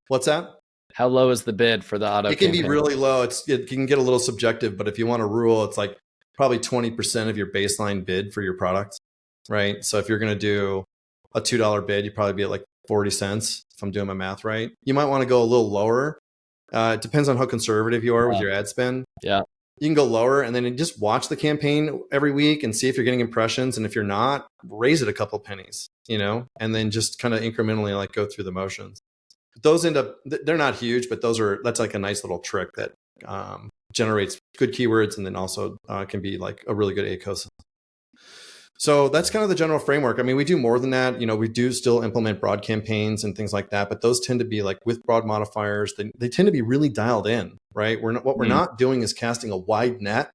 What's that? How low is the bid for the auto? It can be really low. It can get a little subjective, but if you want to rule, it's like probably 20% of your baseline bid for your product, right? So if you're going to do a $2 bid, you'd probably be at like 40 cents if I'm doing my math right. You might want to go a little lower. It depends on how conservative you are with your ad spend. Yeah. You can go lower and then just watch the campaign every week and see if you're getting impressions. And if you're not, raise it a couple pennies, and then just kind of incrementally like go through the motions. Those end up, they're not huge, but that's like a nice little trick that generates good keywords and then also can be like a really good ecosystem. So that's kind of the general framework. I mean, we do more than that. We do still implement broad campaigns and things like that, but those tend to be like with broad modifiers. They tend to be really dialed in, right? We're not doing is casting a wide net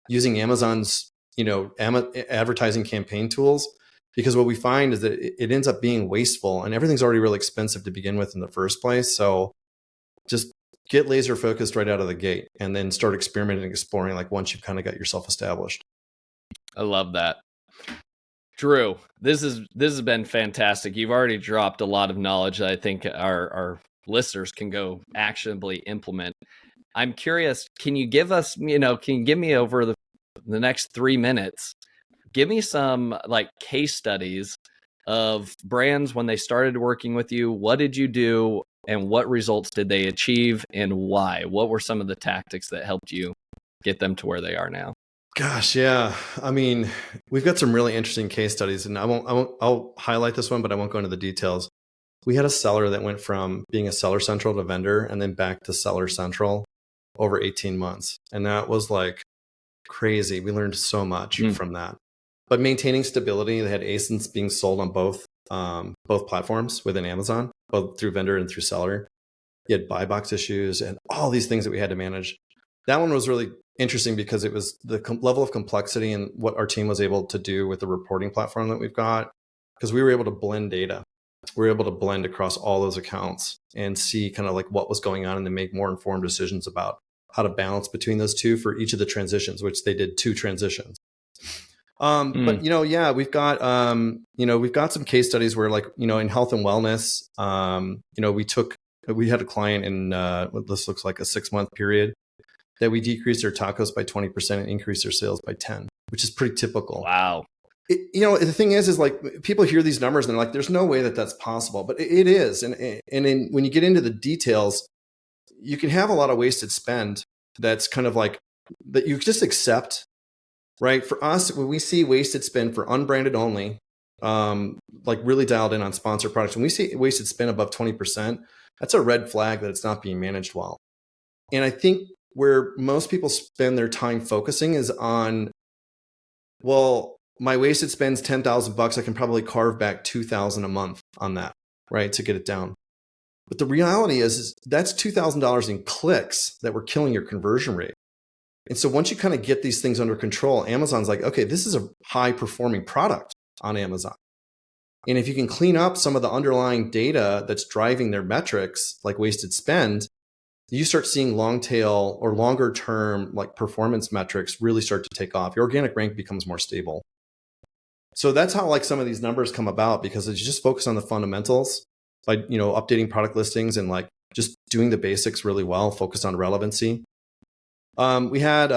using Amazon's, advertising campaign tools, because what we find is that it ends up being wasteful and everything's already really expensive to begin with in the first place. So just get laser focused right out of the gate and then start experimenting and exploring like once you've kind of got yourself established. I love that. Drew, this has been fantastic. You've already dropped a lot of knowledge that I think our listeners can go actionably implement. I'm curious, can you give me over the next 3 minutes, give me some like case studies of brands when they started working with you. What did you do and what results did they achieve and why? What were some of the tactics that helped you get them to where they are now? Gosh, yeah. I mean, we've got some really interesting case studies, and I'll highlight this one, but I won't go into the details. We had a seller that went from being a seller central to vendor and then back to seller central over 18 months. And that was like crazy. We learned so much from that. But maintaining stability, they had ASINs being sold on both platforms within Amazon, both through vendor and through seller. You had buy box issues and all these things that we had to manage. That one was really interesting because it was the level of complexity and what our team was able to do with the reporting platform that we've got, because we were able to blend data. We were able to blend across all those accounts and see kind of like what was going on and then make more informed decisions about how to balance between those two for each of the transitions, which they did 2 transitions. But we've got some case studies where like, in health and wellness, we had a client in what this looks like a 6-month period that we decreased their tacos by 20% and increased their sales by 10, which is pretty typical. Wow. The thing is like people hear these numbers and they're like, there's no way that that's possible, but it is. And when you get into the details, you can have a lot of wasted spend. That's kind of like that you just accept, right? For us, when we see wasted spend for unbranded only, like really dialed in on sponsored products, when we see wasted spend above 20%, that's a red flag that it's not being managed well. And I think where most people spend their time focusing is on, well, my wasted spend's $10,000. I can probably carve back $2,000 a month on that, right, to get it down. But the reality is that's $2,000 in clicks that were killing your conversion rate. And so once you kind of get these things under control, Amazon's like, okay, this is a high performing product on Amazon. And if you can clean up some of the underlying data that's driving their metrics, like wasted spend, you start seeing long tail or longer term like performance metrics really start to take off. Your organic rank becomes more stable. So that's how like some of these numbers come about, because you just focus on the fundamentals by, updating product listings and like just doing the basics really well, focus on relevancy. We had,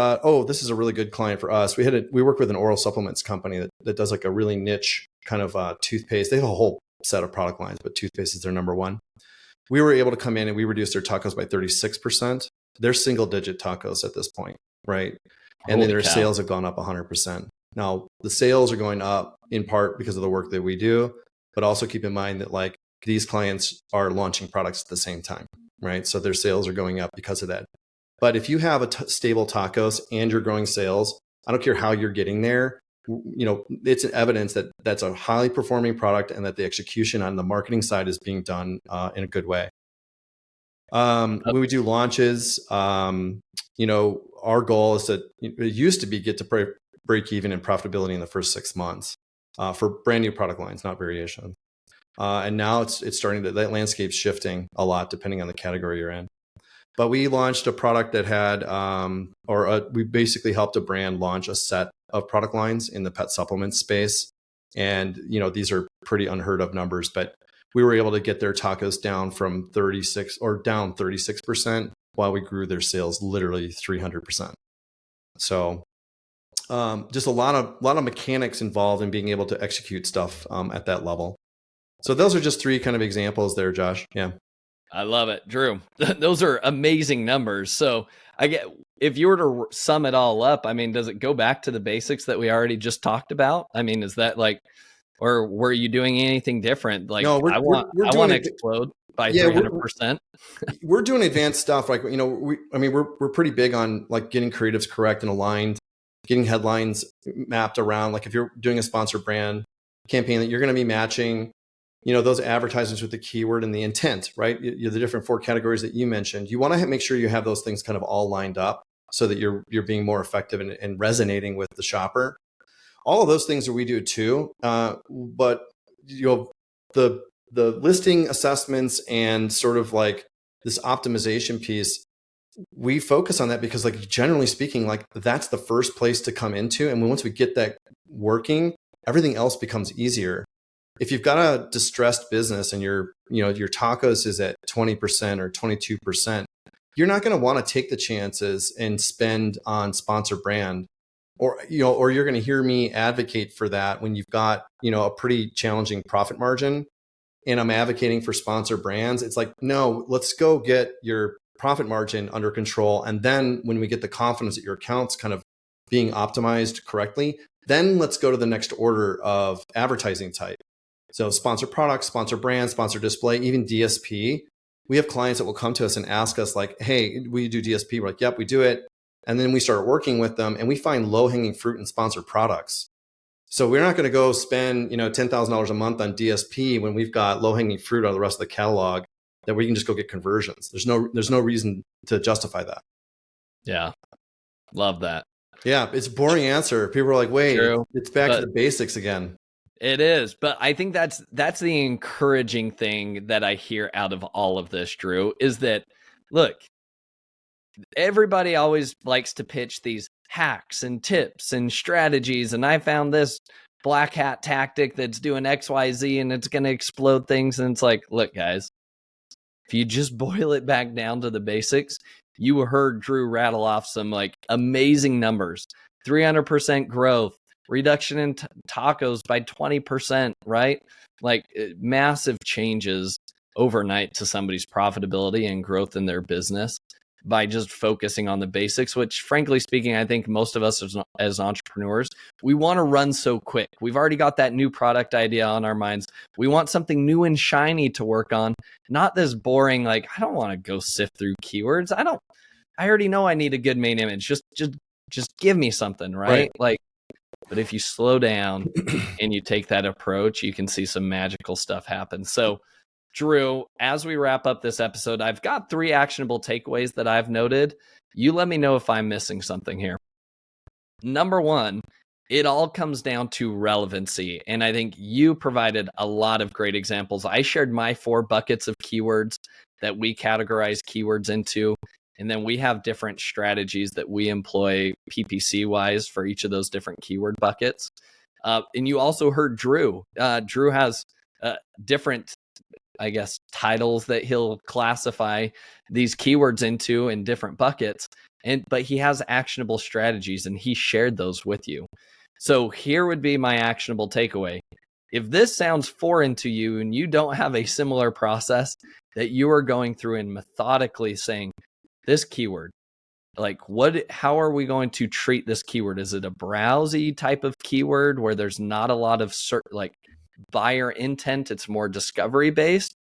this is a really good client for us. We work with an oral supplements company that does like a really niche kind of toothpaste. They have a whole set of product lines, but toothpaste is their number one. We were able to come in and we reduced their tacos by 36%. They're single digit tacos at this point, right? And then their sales have gone up 100%. Now, the sales are going up in part because of the work that we do, but also keep in mind that like these clients are launching products at the same time, right? So their sales are going up because of that. But if you have a stable tacos and you're growing sales, I don't care how you're getting there, it's evidence that that's a highly performing product and that the execution on the marketing side is being done in a good way. When we do launches, our goal is that it used to be get to break even in profitability in the first 6 months for brand new product lines, not variation. And now it's starting to, that landscape's shifting a lot depending on the category you're in. But we launched a product that had, we basically helped a brand launch a set of product lines in the pet supplement space. And, these are pretty unheard of numbers, but we were able to get their tacos down from 36% while we grew their sales literally 300%. So just a lot of mechanics involved in being able to execute stuff at that level. So those are just three kind of examples there, Josh. Yeah. I love it, Drew. Those are amazing numbers. So if you were to sum it all up, I mean, does it go back to the basics that we already just talked about? I mean, is that like, or were you doing anything different? Like, No, I want to explode by 300%. We're doing advanced stuff. Like, we're pretty big on like getting creatives correct and aligned, getting headlines mapped around. Like if you're doing a sponsor brand campaign, that you're going to be matching, those advertisements with the keyword and the intent, right? The different 4 categories that you mentioned. You want to make sure you have those things kind of all lined up so that you're being more effective and resonating with the shopper. All of those things that we do too. But the listing assessments and sort of like this optimization piece, we focus on that because, like, generally speaking, like that's the first place to come into. And once we get that working, everything else becomes easier. If you've got a distressed business and your tacos is at 20% or 22%, you're not going to want to take the chances and spend on sponsor brand, or you're going to hear me advocate for that when you've got, a pretty challenging profit margin and I'm advocating for sponsor brands. It's like, no, let's go get your profit margin under control. And then when we get the confidence that your account's kind of being optimized correctly, then let's go to the next order of advertising type. So sponsor products, sponsor brands, sponsor display, even DSP. We have clients that will come to us and ask us like, hey, will you do DSP? We're like, yep, we do it. And then we start working with them and we find low-hanging fruit in sponsor products. So we're not going to go spend, $10,000 a month on DSP when we've got low-hanging fruit on the rest of the catalog that we can just go get conversions. There's no reason to justify that. Yeah. Love that. Yeah. It's a boring answer. People are like, wait, True, it's back to the basics again. It is, but I think that's the encouraging thing that I hear out of all of this, Drew, is that, look, everybody always likes to pitch these hacks and tips and strategies. And I found this black hat tactic that's doing XYZ and it's going to explode things. And it's like, look, guys, if you just boil it back down to the basics, you heard Drew rattle off some like amazing numbers, 300% growth, reduction in tacos by 20%, right? Like massive changes overnight to somebody's profitability and growth in their business by just focusing on the basics, which frankly speaking, I think most of us as entrepreneurs, we want to run so quick. We've already got that new product idea on our minds. We want something new and shiny to work on, not this boring, like, I don't want to go sift through keywords. I already know I need a good main image. Just give me something, right? Like, but if you slow down and you take that approach, you can see some magical stuff happen. So Drew, as we wrap up this episode, I've got 3 actionable takeaways that I've noted. You let me know if I'm missing something here. Number 1, it all comes down to relevancy. And I think you provided a lot of great examples. I shared my 4 buckets of keywords that we categorize keywords into. And then we have different strategies that we employ PPC wise for each of those different keyword buckets. And you also heard Drew. Drew has different, I guess, titles that he'll classify these keywords into in different buckets. But he has actionable strategies and he shared those with you. So here would be my actionable takeaway. If this sounds foreign to you and you don't have a similar process that you are going through and methodically saying, this keyword, like how are we going to treat this keyword? Is it a browsy type of keyword where there's not a lot of like buyer intent? It's more discovery based.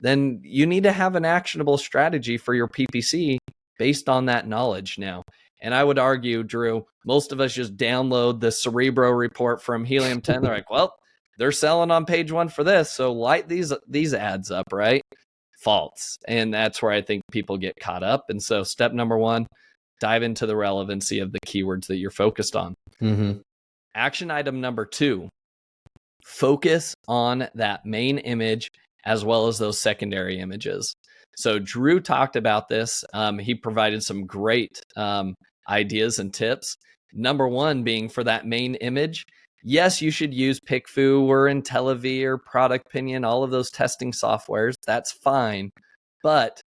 Then you need to have an actionable strategy for your PPC based on that knowledge now. And I would argue, Drew, most of us just download the Cerebro report from Helium 10. They're like, well, they're selling on page 1 for this, so light these ads up, right? False. And that's where I think people get caught up. And so step number 1, dive into the relevancy of the keywords that you're focused on. Mm-hmm. Action item number 2, focus on that main image as well as those secondary images. So Drew talked about this. He provided some great ideas and tips. Number 1 being for that main image. Yes, you should use PickFu or IntelliV or Product Pinion, all of those testing softwares. That's fine. But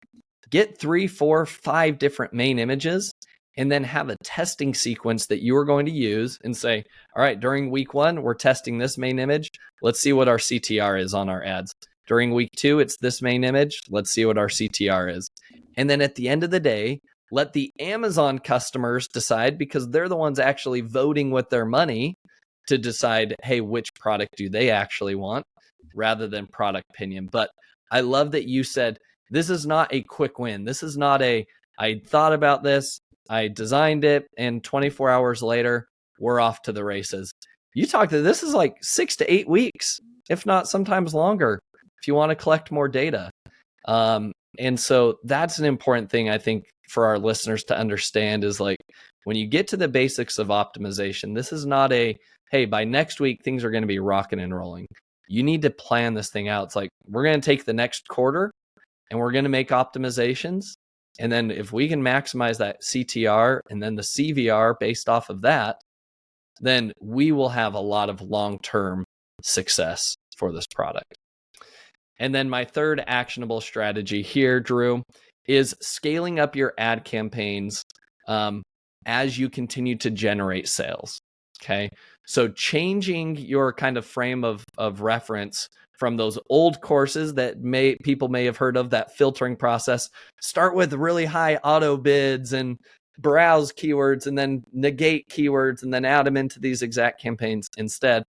get 3, 4, 5 different main images and then have a testing sequence that you are going to use and say, all right, during week 1, we're testing this main image. Let's see what our CTR is on our ads. During week 2, it's this main image. Let's see what our CTR is. And then at the end of the day, let the Amazon customers decide, because they're the ones actually voting with their money to decide, hey, which product do they actually want, rather than product opinion. But I love that you said, this is not a quick win. This is not I thought about this, I designed it, and 24 hours later, we're off to the races. You talked that this is like 6 to 8 weeks, if not sometimes longer, if you want to collect more data. And so that's an important thing, I think, for our listeners to understand, is like, when you get to the basics of optimization, this is not hey, by next week, things are going to be rocking and rolling. You need to plan this thing out. It's like, we're going to take the next quarter and we're going to make optimizations. And then if we can maximize that CTR and then the CVR based off of that, then we will have a lot of long-term success for this product. And then my third actionable strategy here, Drew, is scaling up your ad campaigns as you continue to generate sales. Okay. So changing your kind of frame of reference from those old courses that people may have heard of, that filtering process. Start with really high auto bids and browse keywords, and then negate keywords, and then add them into these exact campaigns. Instead,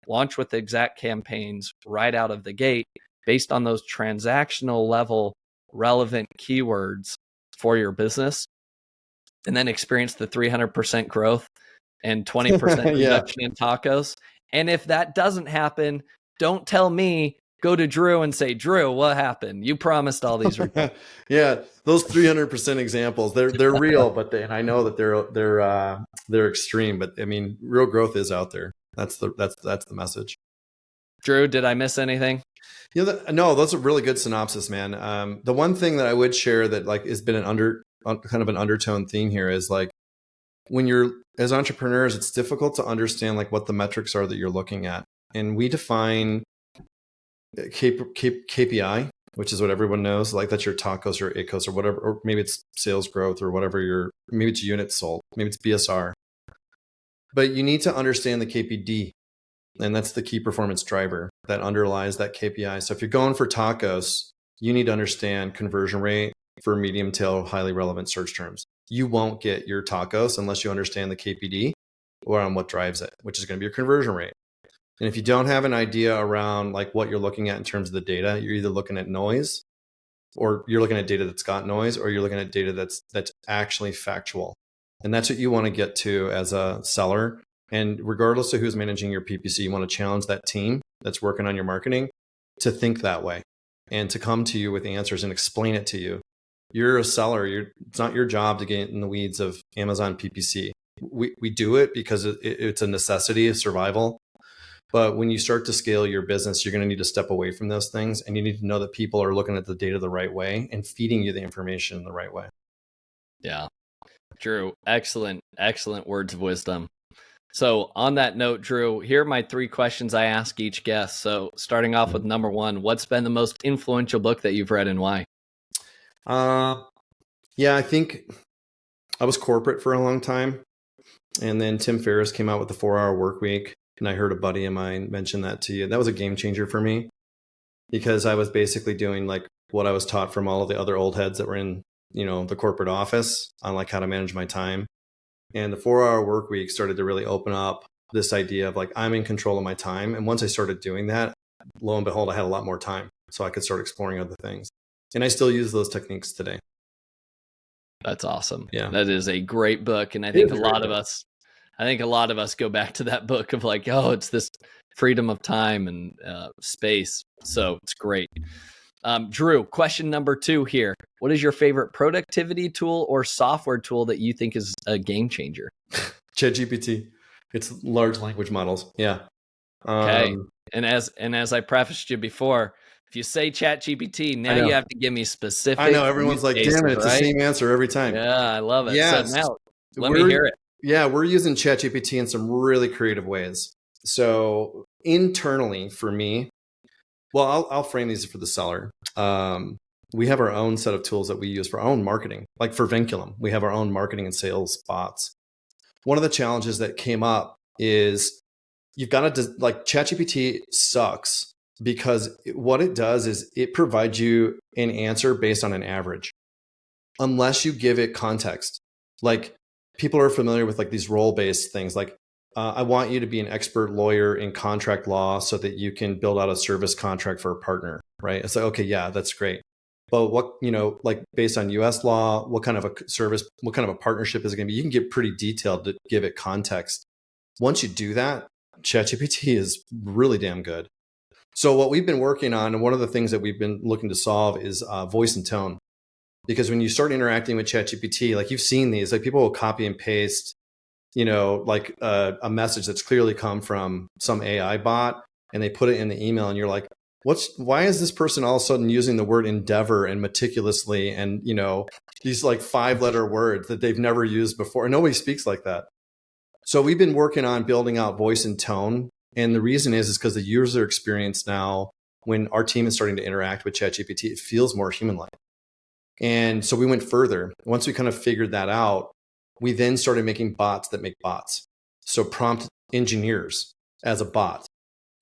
launch with exact campaigns right out of the gate based on those transactional level relevant keywords for your business, and then experience the 300% growth and 20% reduction in tacos. And if that doesn't happen, don't tell me. Go to Drew and say, Drew, what happened? You promised all these results. Yeah, those 300% examples, they're real, but and I know that they're extreme. But I mean, real growth is out there. That's the message. Drew, did I miss anything? No, that's a really good synopsis, man. The one thing that I would share that like has been kind of an undertone theme here is like, when you're, as entrepreneurs, it's difficult to understand like what the metrics are that you're looking at. And we define KPI, which is what everyone knows, like that's your tacos or ICOs or whatever, or maybe it's sales growth or whatever maybe it's units sold, maybe it's BSR. But you need to understand the KPD, and that's the key performance driver that underlies that KPI. So if you're going for tacos, you need to understand conversion rate for medium tail, highly relevant search terms. You won't get your tacos unless you understand the KPD or on what drives it, which is going to be your conversion rate. And if you don't have an idea around like what you're looking at in terms of the data, you're either looking at noise, or you're looking at data that's got noise, or you're looking at data that's actually factual. And that's what you want to get to as a seller. And regardless of who's managing your PPC, you want to challenge that team that's working on your marketing to think that way and to come to you with answers and explain it to you. You're a seller. It's not your job to get in the weeds of Amazon PPC. We do it because it's a necessity of survival. But when you start to scale your business, you're going to need to step away from those things. And you need to know that people are looking at the data the right way and feeding you the information the right way. Yeah. Drew, excellent words of wisdom. So on that note, Drew, here are my 3 questions I ask each guest. So starting off with number 1, what's been the most influential book that you've read and why? Yeah, I think I was corporate for a long time. And then Tim Ferriss came out with the 4-hour work week. And I heard a buddy of mine mention that to you. That was a game changer for me, because I was basically doing like what I was taught from all of the other old heads that were in, the corporate office on like how to manage my time. And the 4-hour work week started to really open up this idea of like, I'm in control of my time. And once I started doing that, lo and behold, I had a lot more time. So I could start exploring other things. And I still use those techniques today. That's awesome. Yeah. That is a great book. And I think a lot of us go back to that book of like, oh, it's this freedom of time and space. So it's great. Drew, question number 2 here. What is your favorite productivity tool or software tool that you think is a game changer? ChatGPT. It's large language models. Yeah. Okay. And as I prefaced you before, if you say ChatGPT, now you have to give me specific. I know everyone's like, damn it, it's the same answer every time. Yeah, I love it. Yeah. So now let me hear it. Yeah, we're using ChatGPT in some really creative ways. So internally for me, well, I'll frame these for the seller. we have our own set of tools that we use for our own marketing. Like for Vinculum, we have our own marketing and sales bots. One of the challenges that came up is you've got to, like, ChatGPT sucks because what it does is it provides you an answer based on an average, unless you give it context. Like, people are familiar with like these role-based things. Like, I want you to be an expert lawyer in contract law so that you can build out a service contract for a partner, right? It's like, okay, yeah, that's great. But what, like based on US law, what kind of a service, what kind of a partnership is it going to be? You can get pretty detailed to give it context. Once you do that, ChatGPT is really damn good. So what we've been working on, and one of the things that we've been looking to solve is voice and tone. Because when you start interacting with ChatGPT, like you've seen these, like people will copy and paste, like a message that's clearly come from some AI bot, and they put it in the email, and you're like, why is this person all of a sudden using the word endeavor and meticulously and, these like 5-letter words that they've never used before? And nobody speaks like that. So we've been working on building out voice and tone. And the reason is because the user experience now, when our team is starting to interact with ChatGPT, it feels more human-like. And so we went further. Once we kind of figured that out, we then started making bots that make bots. So prompt engineers as a bot.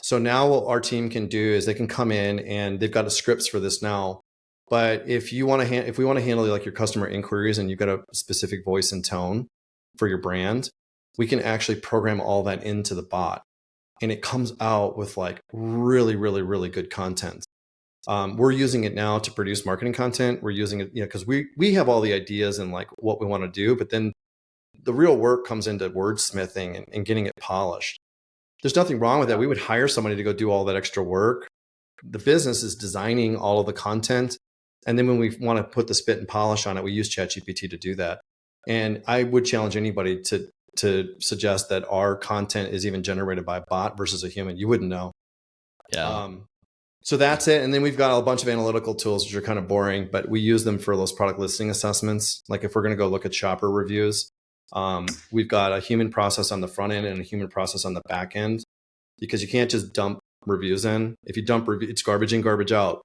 So now what our team can do is they can come in and they've got a scripts for this now. But if we want to handle like your customer inquiries and you've got a specific voice and tone for your brand, we can actually program all that into the bot. And it comes out with like really, really, really good content. We're using it now to produce marketing content. We're using it, because we have all the ideas and like what we want to do, but then the real work comes into wordsmithing and getting it polished. There's nothing wrong with that. We would hire somebody to go do all that extra work. The business is designing all of the content. And then when we want to put the spit and polish on it, we use ChatGPT to do that. And I would challenge anybody to suggest that our content is even generated by a bot versus a human. You wouldn't know. Yeah. So that's it. And then we've got a bunch of analytical tools, which are kind of boring, but we use them for those product listing assessments. Like if we're going to go look at shopper reviews, we've got a human process on the front end and a human process on the back end, because you can't just dump reviews in. If you dump it's garbage in, garbage out.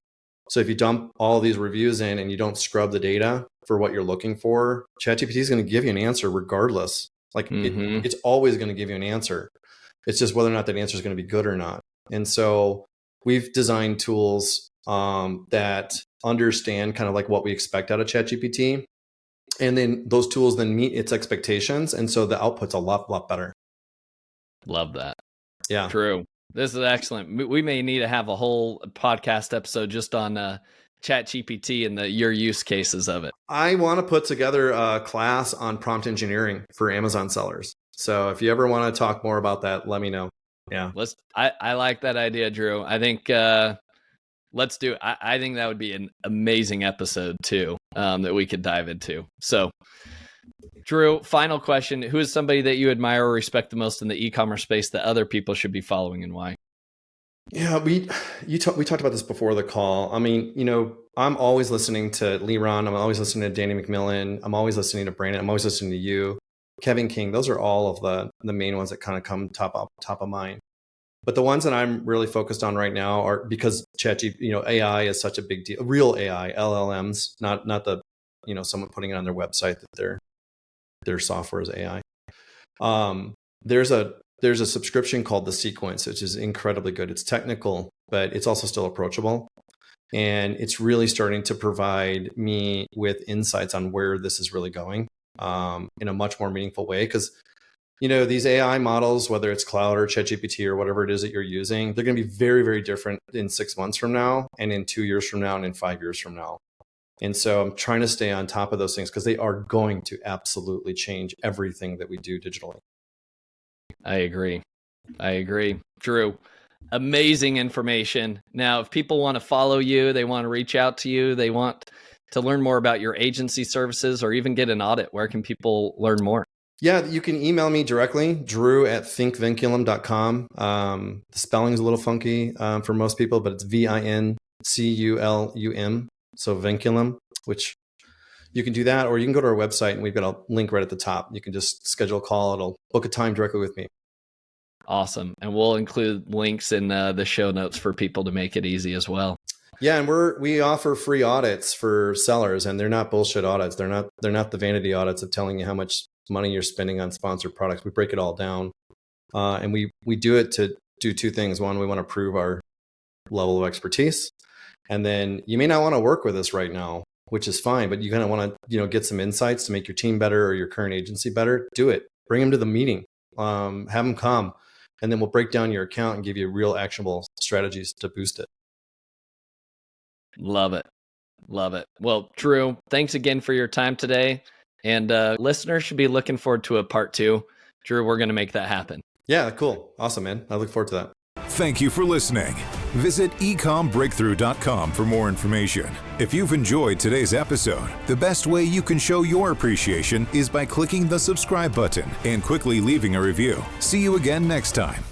So if you dump all these reviews in and you don't scrub the data for what you're looking for, ChatGPT is going to give you an answer regardless. Like it's always going to give you an answer. It's just whether or not that answer is going to be good or not. And so we've designed tools that understand kind of like what we expect out of ChatGPT. And then those tools then meet its expectations. And so the output's a lot better. Love that. Yeah. True. This is excellent. We may need to have a whole podcast episode just on ChatGPT and your use cases of it. I want to put together a class on prompt engineering for Amazon sellers. So if you ever want to talk more about that, let me know. Yeah. I like that idea, Drew. I think let's do it. I think that would be an amazing episode too, that we could dive into. So Drew, final question. Who is somebody that you admire or respect the most in the e-commerce space that other people should be following, and why? Yeah, we talked about this before the call. I mean, I'm always listening to Leron. I'm always listening to Danny McMillan. I'm always listening to Brandon. I'm always listening to you, Kevin King. Those are all of the main ones that kind of come top of mind. But the ones that I'm really focused on right now are, because ChatGPT, AI is such a big deal. Real AI, LLMs, not the, someone putting it on their website that their software is AI. There's a subscription called The Sequence, which is incredibly good. It's technical, but it's also still approachable. And it's really starting to provide me with insights on where this is really going in a much more meaningful way. Because, these AI models, whether it's cloud or ChatGPT or whatever it is that you're using, they're going to be very, very different in 6 months from now, and in 2 years from now, and in 5 years from now. And so I'm trying to stay on top of those things because they are going to absolutely change everything that we do digitally. I agree. Drew, amazing information. Now, if people want to follow you, they want to reach out to you, they want to learn more about your agency services or even get an audit, where can people learn more? Yeah, you can email me directly, drew@thinkvinculum.com. The spelling is a little funky for most people, but it's VINCULUM. So Vinculum, which you can do that, or you can go to our website and we've got a link right at the top. You can just schedule a call. It'll book a time directly with me. Awesome. And we'll include links in the show notes for people to make it easy as well. Yeah, and we offer free audits for sellers, and they're not bullshit audits. They're not the vanity audits of telling you how much money you're spending on sponsored products. We break it all down, and we do it to do two things. One, we want to prove our level of expertise, and then you may not want to work with us right now, which is fine, but you kind of want to get some insights to make your team better or your current agency better. Do it. Bring them to the meeting. Have them come, and then we'll break down your account and give you real actionable strategies to boost it. Love it. Love it. Well, Drew, thanks again for your time today. And listeners should be looking forward to a part 2. Drew, we're going to make that happen. Yeah, cool. Awesome, man. I look forward to that. Thank you for listening. Visit ecommbreakthrough.com for more information. If you've enjoyed today's episode, the best way you can show your appreciation is by clicking the subscribe button and quickly leaving a review. See you again next time.